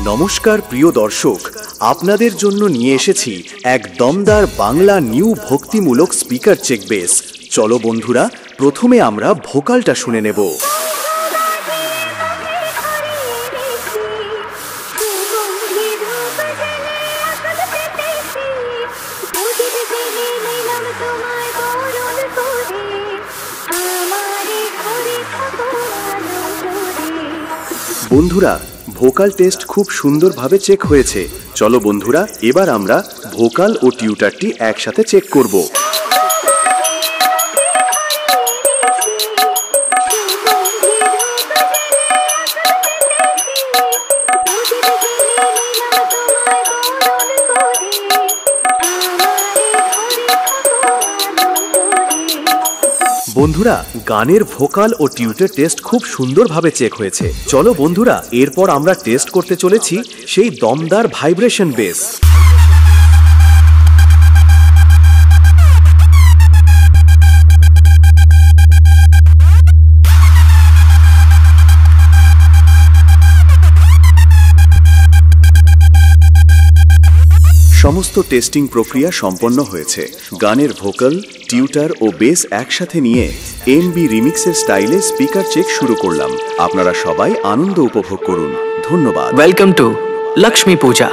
নমস্কার প্রিয় দর্শক, আপনাদের জন্য নিয়ে এসেছি এক দমদার বাংলা নিউ ভক্তিমূলক স্পিকার চেক বেস। চলো বন্ধুরা, প্রথমে আমরা ভোকালটা শুনে নেব। বন্ধুরা, ভোকাল টেস্ট খুব সুন্দরভাবে চেক হয়েছে। চলো বন্ধুরা, এবার আমরা ভোকাল ও টিউটারটি একসাথে চেক করব। বন্ধুরা, গানের ভোকাল ও টিউটার টেস্ট খুব সুন্দরভাবে চেক হয়েছে। চলো বন্ধুরা, এরপর আমরা টেস্ট করতে চলেছি সেই দমদার ভাইব্রেশন বেস। সমস্ত টেস্টিং প্রক্রিয়া সম্পন্ন হয়েছে। গানের ভোকাল, টিউটার ও বেস একসাথে নিয়ে এমবি রিমিক্সের স্টাইলে স্পিকার চেক শুরু করলাম। আপনারা সবাই আনন্দ উপভোগ করুন। ধন্যবাদ। Welcome to Lakshmi Puja.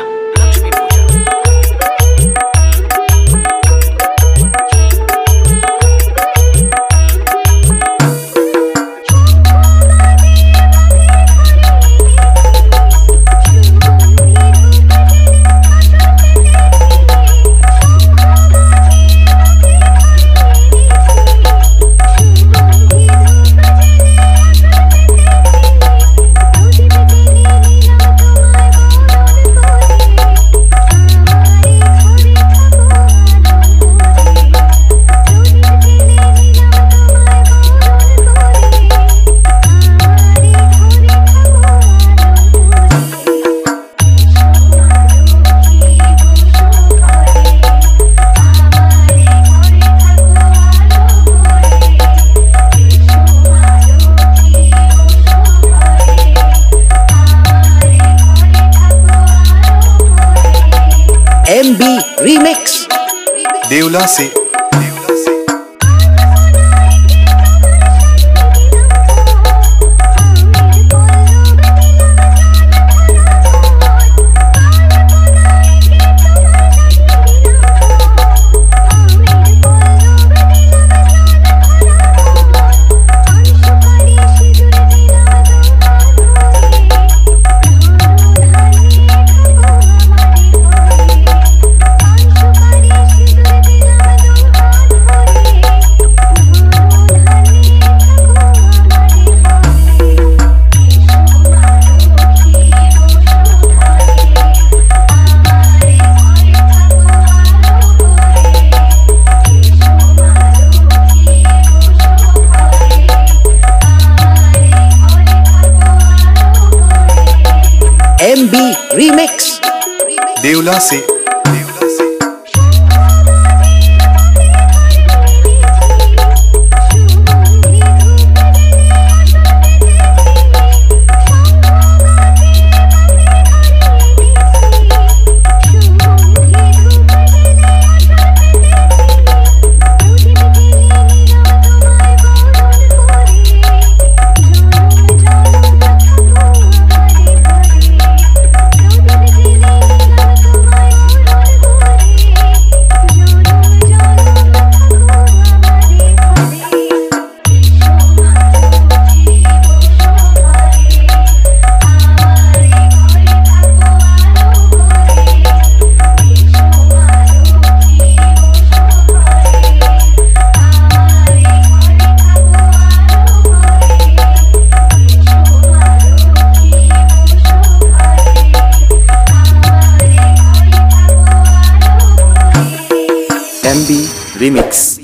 MB remix देवला से एमबी रीमिक्स देवला से एमबी रीमिक्स।